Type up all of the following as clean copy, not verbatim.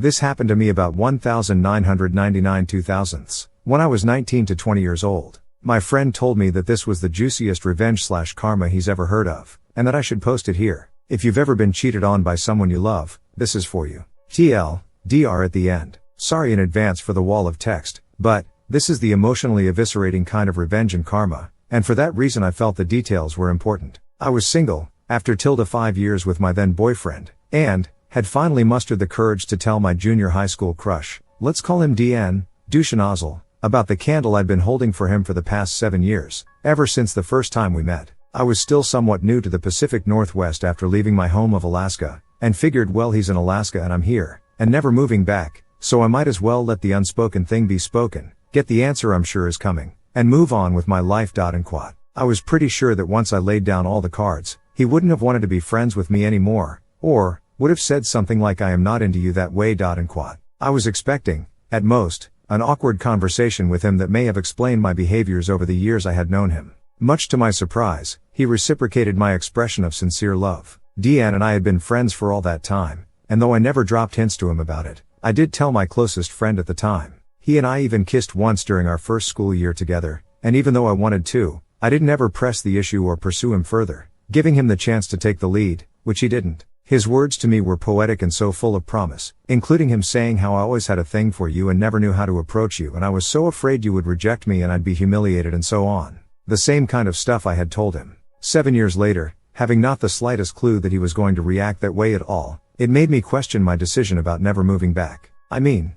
This happened to me about 1999 2000s, when I was 19 to 20 years old. My friend told me that this was the juiciest revenge/karma he's ever heard of, and that I should post it here. If you've ever been cheated on by someone you love, this is for you. TLDR at the end. Sorry in advance for the wall of text, but this is the emotionally eviscerating kind of revenge and karma, and for that reason I felt the details were important. I was single, after 5 years with my then boyfriend, and had finally mustered the courage to tell my junior high school crush, let's call him DN, Dushanozzle, about the candle I'd been holding for him for the past 7 years, ever since the first time we met. I was still somewhat new to the Pacific Northwest after leaving my home of Alaska, and figured well he's in Alaska and I'm here, and never moving back, so I might as well let the unspoken thing be spoken, get the answer I'm sure is coming, and move on with my life. And quote. I was pretty sure that once I laid down all the cards, he wouldn't have wanted to be friends with me anymore, or would have said something like I am not into you that way. And quote. I was expecting, at most, an awkward conversation with him that may have explained my behaviors over the years I had known him. Much to my surprise, he reciprocated my expression of sincere love. Deanne and I had been friends for all that time, and though I never dropped hints to him about it, I did tell my closest friend at the time. He and I even kissed once during our first school year together, and even though I wanted to, I didn't ever press the issue or pursue him further, giving him the chance to take the lead, which he didn't. His words to me were poetic and so full of promise, including him saying how I always had a thing for you and never knew how to approach you and I was so afraid you would reject me and I'd be humiliated and so on. The same kind of stuff I had told him. 7 years later, having not the slightest clue that he was going to react that way at all, it made me question my decision about never moving back. I mean,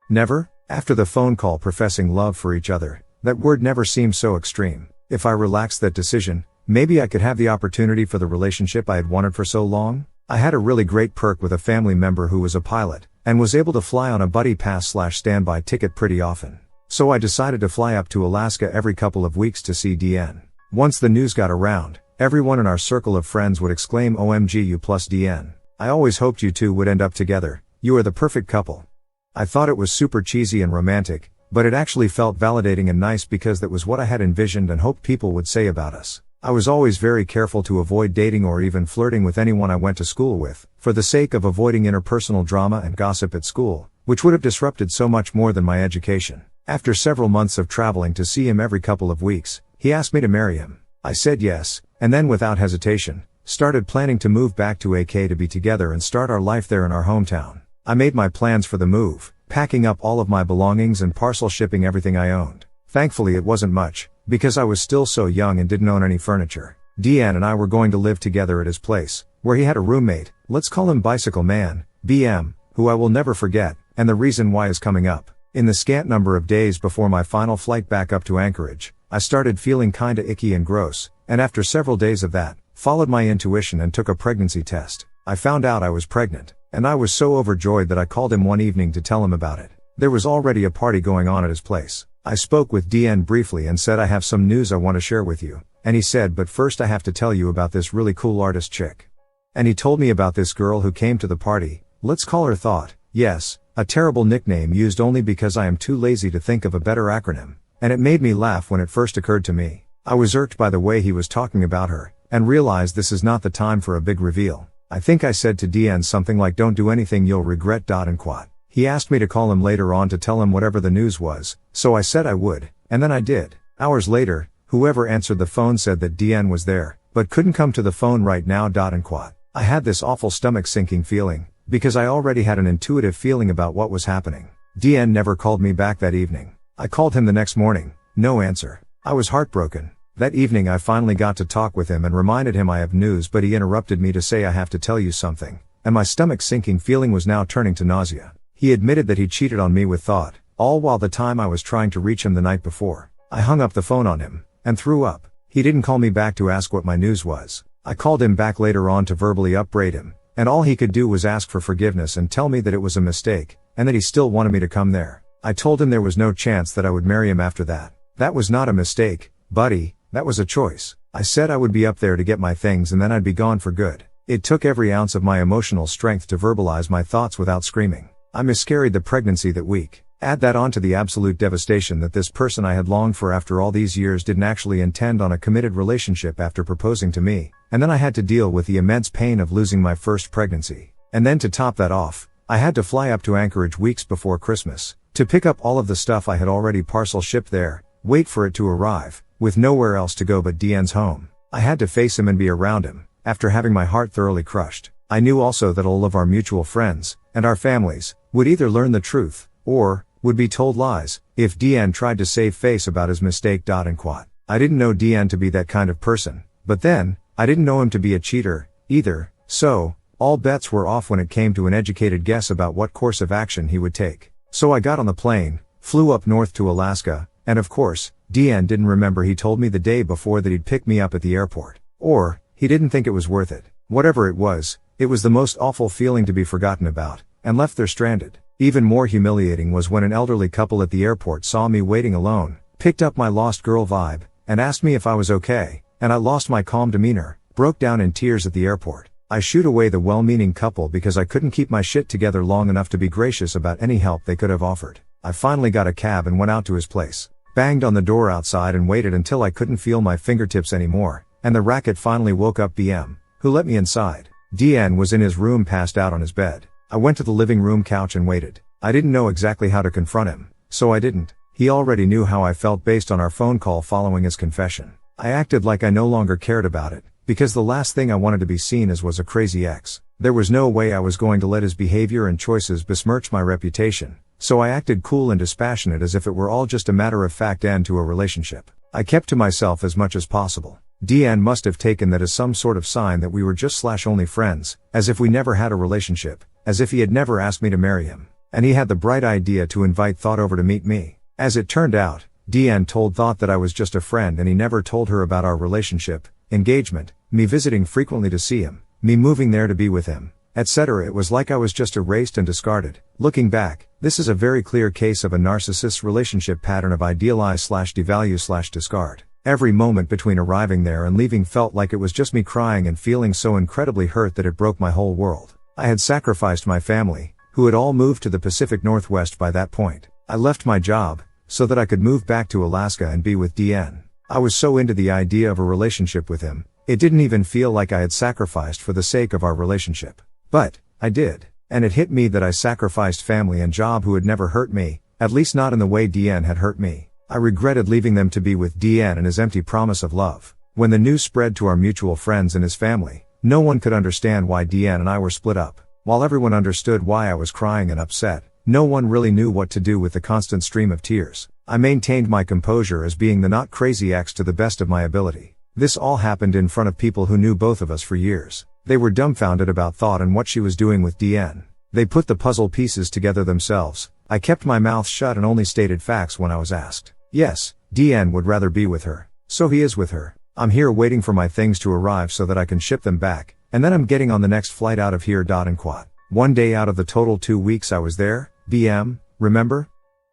never? After the phone call professing love for each other, that word never seemed so extreme. If I relaxed that decision, maybe I could have the opportunity for the relationship I had wanted for so long? I had a really great perk with a family member who was a pilot, and was able to fly on a buddy pass/standby ticket pretty often. So I decided to fly up to Alaska every couple of weeks to see DN. Once the news got around, everyone in our circle of friends would exclaim OMG you plus DN. I always hoped you two would end up together, you are the perfect couple. I thought it was super cheesy and romantic, but it actually felt validating and nice because that was what I had envisioned and hoped people would say about us. I was always very careful to avoid dating or even flirting with anyone I went to school with, for the sake of avoiding interpersonal drama and gossip at school, which would have disrupted so much more than my education. After several months of traveling to see him every couple of weeks, he asked me to marry him. I said yes, and then without hesitation, started planning to move back to AK to be together and start our life there in our hometown. I made my plans for the move, packing up all of my belongings and parcel shipping everything I owned. Thankfully it wasn't much, because I was still so young and didn't own any furniture. Deanne and I were going to live together at his place, where he had a roommate, let's call him Bicycle Man, BM, who I will never forget, and the reason why is coming up. In the scant number of days before my final flight back up to Anchorage, I started feeling kinda icky and gross, and after several days of that, followed my intuition and took a pregnancy test. I found out I was pregnant, and I was so overjoyed that I called him one evening to tell him about it. There was already a party going on at his place. I spoke with DN briefly and said I have some news I want to share with you, and he said but first I have to tell you about this really cool artist chick. And he told me about this girl who came to the party, let's call her Thought, yes, a terrible nickname used only because I am too lazy to think of a better acronym, and it made me laugh when it first occurred to me. I was irked by the way he was talking about her, and realized this is not the time for a big reveal. I think I said to DN something like don't do anything you'll regret. And quote. He asked me to call him later on to tell him whatever the news was, so I said I would, and then I did. Hours later, whoever answered the phone said that DN was there, but couldn't come to the phone right now. And quote. I had this awful stomach sinking feeling, because I already had an intuitive feeling about what was happening. DN never called me back that evening. I called him the next morning, no answer. I was heartbroken. That evening I finally got to talk with him and reminded him I have news, but he interrupted me to say I have to tell you something, and my stomach sinking feeling was now turning to nausea. He admitted that he cheated on me with Thought, all while the time I was trying to reach him the night before. I hung up the phone on him, and threw up. He didn't call me back to ask what my news was. I called him back later on to verbally upbraid him, and all he could do was ask for forgiveness and tell me that it was a mistake, and that he still wanted me to come there. I told him there was no chance that I would marry him after that. That was not a mistake, buddy, that was a choice. I said I would be up there to get my things and then I'd be gone for good. It took every ounce of my emotional strength to verbalize my thoughts without screaming. I miscarried the pregnancy that week. Add that on to the absolute devastation that this person I had longed for after all these years didn't actually intend on a committed relationship after proposing to me, and then I had to deal with the immense pain of losing my first pregnancy. And then to top that off, I had to fly up to Anchorage weeks before Christmas, to pick up all of the stuff I had already parcel shipped there, wait for it to arrive, with nowhere else to go but DN's home. I had to face him and be around him, after having my heart thoroughly crushed. I knew also that all of our mutual friends, and our families, would either learn the truth, or would be told lies, if DN tried to save face about his mistake. And quat. I didn't know DN to be that kind of person, but then, I didn't know him to be a cheater, either, so, all bets were off when it came to an educated guess about what course of action he would take. So I got on the plane, flew up north to Alaska, and of course, DN didn't remember he told me the day before that he'd pick me up at the airport. Or, he didn't think it was worth it. Whatever it was the most awful feeling to be forgotten about, and left there stranded. Even more humiliating was when an elderly couple at the airport saw me waiting alone, picked up my lost girl vibe, and asked me if I was okay, and I lost my calm demeanor, broke down in tears at the airport. I shooed away the well-meaning couple because I couldn't keep my shit together long enough to be gracious about any help they could have offered. I finally got a cab and went out to his place, banged on the door outside and waited until I couldn't feel my fingertips anymore, and the racket finally woke up BM, who let me inside. DN was in his room passed out on his bed. I went to the living room couch and waited. I didn't know exactly how to confront him, so I didn't. He already knew how I felt based on our phone call following his confession. I acted like I no longer cared about it, because the last thing I wanted to be seen as was a crazy ex. There was no way I was going to let his behavior and choices besmirch my reputation, so I acted cool and dispassionate as if it were all just a matter of fact end to a relationship. I kept to myself as much as possible. DN must have taken that as some sort of sign that we were just only friends, as if we never had a relationship, as if he had never asked me to marry him. And he had the bright idea to invite Thought over to meet me. As it turned out, DN told Thought that I was just a friend and he never told her about our relationship, engagement, me visiting frequently to see him, me moving there to be with him, etc. It was like I was just erased and discarded. Looking back, this is a very clear case of a narcissist's relationship pattern of idealize/devalue/discard. Every moment between arriving there and leaving felt like it was just me crying and feeling so incredibly hurt that it broke my whole world. I had sacrificed my family, who had all moved to the Pacific Northwest by that point. I left my job, so that I could move back to Alaska and be with DN. I was so into the idea of a relationship with him, it didn't even feel like I had sacrificed for the sake of our relationship. But, I did. And it hit me that I sacrificed family and job who had never hurt me, at least not in the way DN had hurt me. I regretted leaving them to be with DN and his empty promise of love. When the news spread to our mutual friends and his family, no one could understand why DN and I were split up. While everyone understood why I was crying and upset, no one really knew what to do with the constant stream of tears. I maintained my composure as being the not crazy ex to the best of my ability. This all happened in front of people who knew both of us for years. They were dumbfounded about Thought and what she was doing with DN. They put the puzzle pieces together themselves. I kept my mouth shut and only stated facts when I was asked. Yes, DN would rather be with her. So he is with her. I'm here waiting for my things to arrive so that I can ship them back, and then I'm getting on the next flight out of here. And quat. One day out of the total 2 weeks I was there, BM, remember?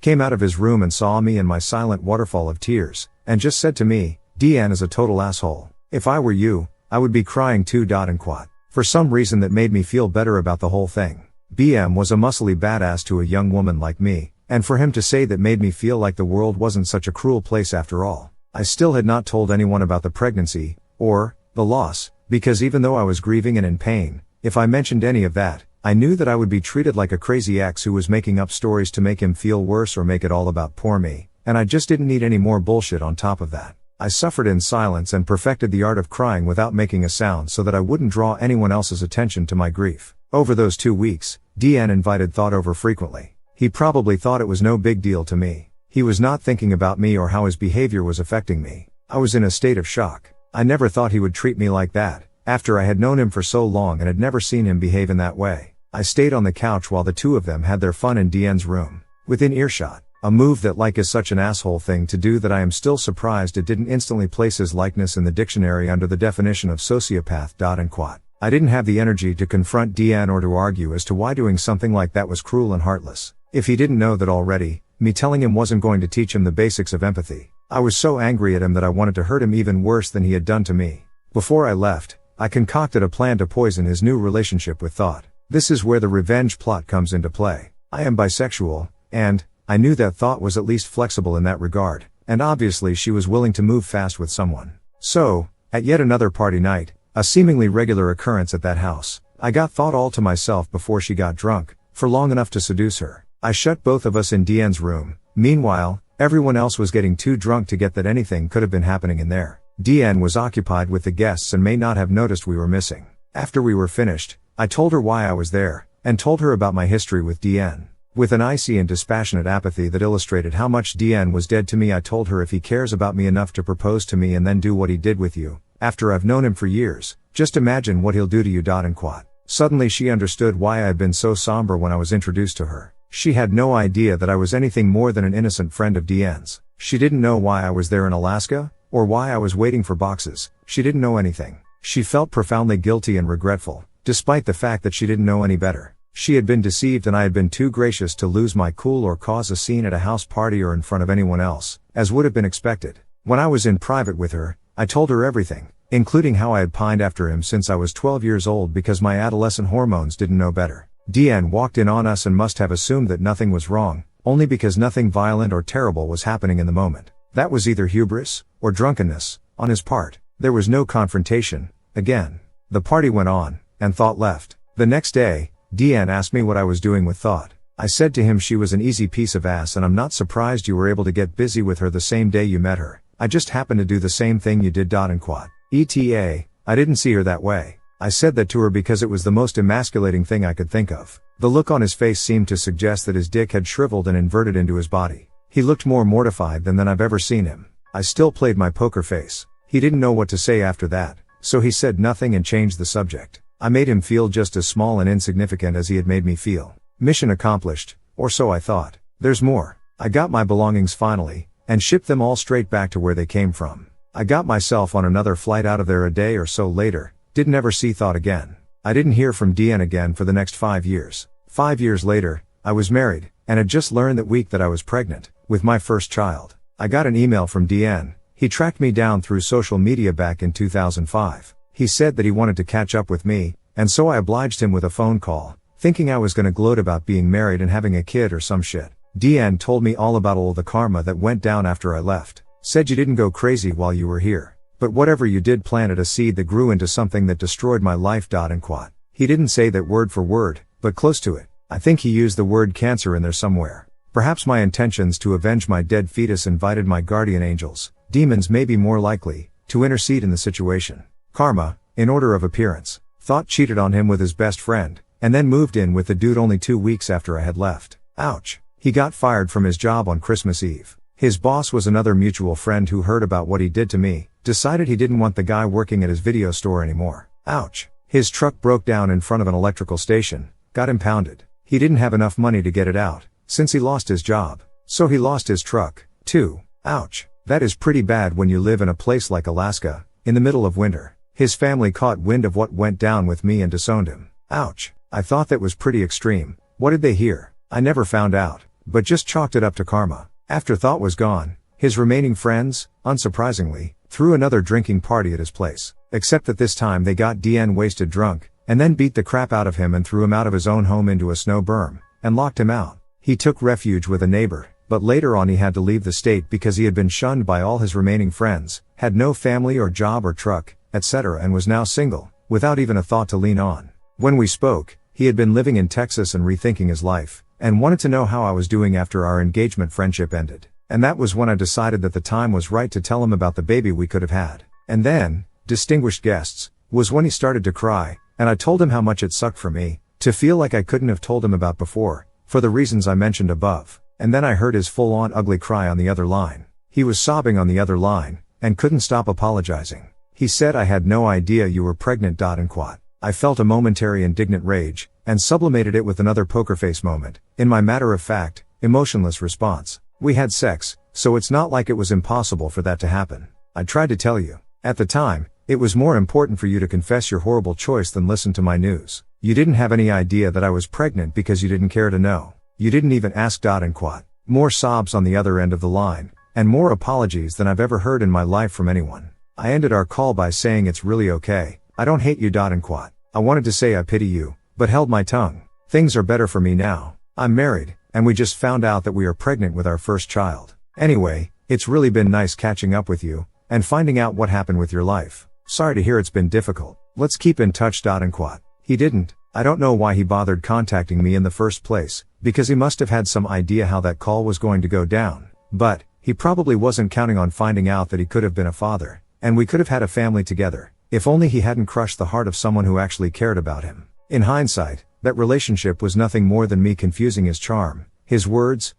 Came out of his room and saw me and my silent waterfall of tears, and just said to me, DN is a total asshole. If I were you, I would be crying too. And quat. For some reason that made me feel better about the whole thing. BM was a muscly badass to a young woman like me, and for him to say that made me feel like the world wasn't such a cruel place after all. I still had not told anyone about the pregnancy, or the loss, because even though I was grieving and in pain, if I mentioned any of that, I knew that I would be treated like a crazy ex who was making up stories to make him feel worse or make it all about poor me, and I just didn't need any more bullshit on top of that. I suffered in silence and perfected the art of crying without making a sound so that I wouldn't draw anyone else's attention to my grief. Over those 2 weeks, DN invited Thought over frequently. He probably thought it was no big deal to me. He was not thinking about me or how his behavior was affecting me. I was in a state of shock. I never thought he would treat me like that, after I had known him for so long and had never seen him behave in that way. I stayed on the couch while the two of them had their fun in DN's room, within earshot. A move that is such an asshole thing to do that I am still surprised it didn't instantly place his likeness in the dictionary under the definition of sociopath. And quat. I didn't have the energy to confront DN or to argue as to why doing something like that was cruel and heartless. If he didn't know that already, me telling him wasn't going to teach him the basics of empathy. I was so angry at him that I wanted to hurt him even worse than he had done to me. Before I left, I concocted a plan to poison his new relationship with Thought. This is where the revenge plot comes into play. I am bisexual, and I knew that Thought was at least flexible in that regard, and obviously she was willing to move fast with someone. So, at yet another party night, a seemingly regular occurrence at that house, I got Thought all to myself before she got drunk, for long enough to seduce her. I shut both of us in DN's room. Meanwhile, everyone else was getting too drunk to get that anything could have been happening in there. DN was occupied with the guests and may not have noticed we were missing. After we were finished, I told her why I was there, and told her about my history with DN. With an icy and dispassionate apathy that illustrated how much DN was dead to me, I told her if he cares about me enough to propose to me and then do what he did with you, after I've known him for years, just imagine what he'll do to you. And quote. Suddenly she understood why I had been so somber when I was introduced to her. She had no idea that I was anything more than an innocent friend of DN's. She didn't know why I was there in Alaska, or why I was waiting for boxes. She didn't know anything. She felt profoundly guilty and regretful, despite the fact that she didn't know any better. She had been deceived and I had been too gracious to lose my cool or cause a scene at a house party or in front of anyone else, as would have been expected. When I was in private with her, I told her everything, including how I had pined after him since I was 12 years old because my adolescent hormones didn't know better. DN walked in on us and must have assumed that nothing was wrong, only because nothing violent or terrible was happening in the moment. That was either hubris, or drunkenness, on his part. There was no confrontation, again. The party went on, and Thought left. The next day, DN asked me what I was doing with Thought. I said to him she was an easy piece of ass and I'm not surprised you were able to get busy with her the same day you met her. I just happened to do the same thing you did. And quote. ETA, I didn't see her that way. I said that to her because it was the most emasculating thing I could think of. The look on his face seemed to suggest that his dick had shriveled and inverted into his body. He looked more mortified than I've ever seen him. I still played my poker face. He didn't know what to say after that, so he said nothing and changed the subject. I made him feel just as small and insignificant as he had made me feel. Mission accomplished, or so I thought. There's more. I got my belongings finally, and shipped them all straight back to where they came from. I got myself on another flight out of there a day or so later, didn't ever see Thought again. I didn't hear from DN again for the next 5 years. 5 years later, I was married, and had just learned that week that I was pregnant, with my first child. I got an email from DN. He tracked me down through social media back in 2005. He said that he wanted to catch up with me, and so I obliged him with a phone call, thinking I was gonna gloat about being married and having a kid or some shit. DN told me all about all the karma that went down after I left. Said you didn't go crazy while you were here, but whatever you did planted a seed that grew into something that destroyed my life. And quote. He didn't say that word for word, but close to it. I think he used the word cancer in there somewhere. Perhaps my intentions to avenge my dead fetus invited my guardian angels, demons may be more likely, to intercede in the situation. Karma, in order of appearance. Thought cheated on him with his best friend, and then moved in with the dude only 2 weeks after I had left. Ouch. He got fired from his job on Christmas Eve. His boss was another mutual friend who heard about what he did to me, decided he didn't want the guy working at his video store anymore. Ouch. His truck broke down in front of an electrical station, got impounded. He didn't have enough money to get it out, since he lost his job. So he lost his truck, too. Ouch. That is pretty bad when you live in a place like Alaska, in the middle of winter. His family caught wind of what went down with me and disowned him. Ouch. I thought that was pretty extreme. What did they hear? I never found out, but just chalked it up to karma. After Thought was gone, his remaining friends, unsurprisingly, threw another drinking party at his place. Except that this time they got DN wasted drunk, and then beat the crap out of him and threw him out of his own home into a snow berm, and locked him out. He took refuge with a neighbor, but later on he had to leave the state because he had been shunned by all his remaining friends, had no family or job or truck, etc. and was now single, without even a thought to lean on. When we spoke, he had been living in Texas and rethinking his life, and wanted to know how I was doing after our engagement friendship ended. And that was when I decided that the time was right to tell him about the baby we could have had. And then, distinguished guests, was when he started to cry, and I told him how much it sucked for me, to feel like I couldn't have told him about before, for the reasons I mentioned above. And then I heard his full-on ugly cry on the other line. He was sobbing on the other line, and couldn't stop apologizing. He said I had no idea you were pregnant. And quote. I felt a momentary indignant rage, and sublimated it with another poker face moment, in my matter-of-fact, emotionless response. We had sex, so it's not like it was impossible for that to happen. I tried to tell you. At the time, it was more important for you to confess your horrible choice than listen to my news. You didn't have any idea that I was pregnant because you didn't care to know. You didn't even ask. And quote. More sobs on the other end of the line, and more apologies than I've ever heard in my life from anyone. I ended our call by saying it's really okay. I don't hate you. And quote. I wanted to say I pity you, but held my tongue. Things are better for me now. I'm married, and we just found out that we are pregnant with our first child. Anyway, it's really been nice catching up with you, and finding out what happened with your life. Sorry to hear it's been difficult. Let's keep in touch. And quote. He didn't. I don't know why he bothered contacting me in the first place, because he must have had some idea how that call was going to go down. But, he probably wasn't counting on finding out that he could have been a father, and we could have had a family together, if only he hadn't crushed the heart of someone who actually cared about him. In hindsight, that relationship was nothing more than me confusing his charm, his words,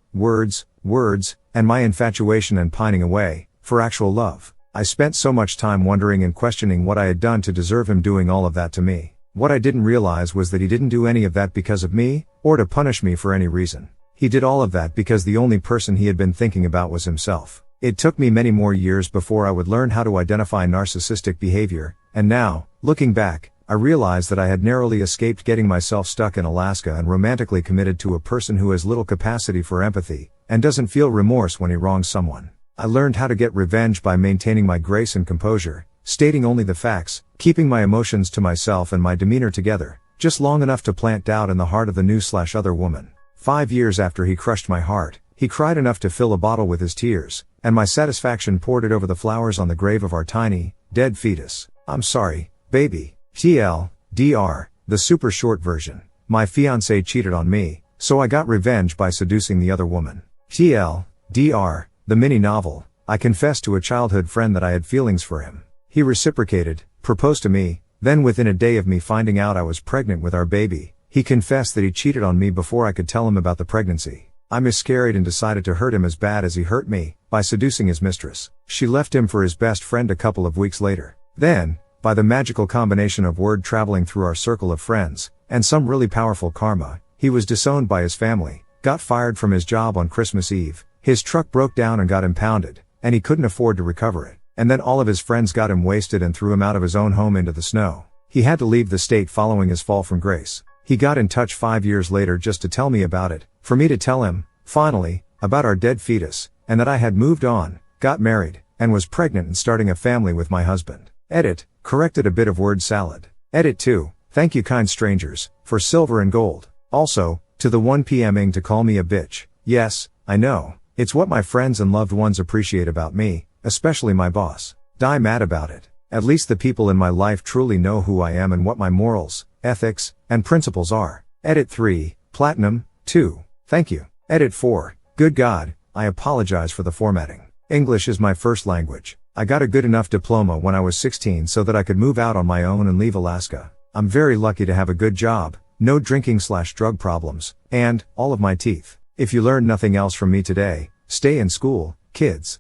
and my infatuation and pining away, for actual love. I spent so much time wondering and questioning what I had done to deserve him doing all of that to me. What I didn't realize was that he didn't do any of that because of me, or to punish me for any reason. He did all of that because the only person he had been thinking about was himself. It took me many more years before I would learn how to identify narcissistic behavior, and now, looking back, I realized that I had narrowly escaped getting myself stuck in Alaska and romantically committed to a person who has little capacity for empathy, and doesn't feel remorse when he wrongs someone. I learned how to get revenge by maintaining my grace and composure, stating only the facts, keeping my emotions to myself and my demeanor together, just long enough to plant doubt in the heart of the new/other woman. 5 years after he crushed my heart, he cried enough to fill a bottle with his tears, and my satisfaction poured it over the flowers on the grave of our tiny, dead fetus. I'm sorry, baby. TLDR, the super short version. My fiancé cheated on me, so I got revenge by seducing the other woman. TLDR, the mini novel. I confessed to a childhood friend that I had feelings for him. He reciprocated, proposed to me, then within a day of me finding out I was pregnant with our baby, he confessed that he cheated on me before I could tell him about the pregnancy. I miscarried and decided to hurt him as bad as he hurt me, by seducing his mistress. She left him for his best friend a couple of weeks later. Then, by the magical combination of word traveling through our circle of friends, and some really powerful karma, he was disowned by his family, got fired from his job on Christmas Eve, his truck broke down and got impounded, and he couldn't afford to recover it, and then all of his friends got him wasted and threw him out of his own home into the snow. He had to leave the state following his fall from grace. He got in touch 5 years later just to tell me about it, for me to tell him, finally, about our dead fetus, and that I had moved on, got married, and was pregnant and starting a family with my husband. Edit, corrected a bit of word salad. Edit 2, thank you kind strangers, for silver and gold. Also, to the 1 PMing to call me a bitch. Yes, I know, it's what my friends and loved ones appreciate about me, especially my boss. Die mad about it. At least the people in my life truly know who I am and what my morals, ethics, and principles are. Edit 3, Platinum, 2, thank you. Edit 4, good God, I apologize for the formatting. English is my first language. I got a good enough diploma when I was 16 so that I could move out on my own and leave Alaska. I'm very lucky to have a good job, no drinking/drug problems, and all of my teeth. If you learned nothing else from me today, stay in school, kids.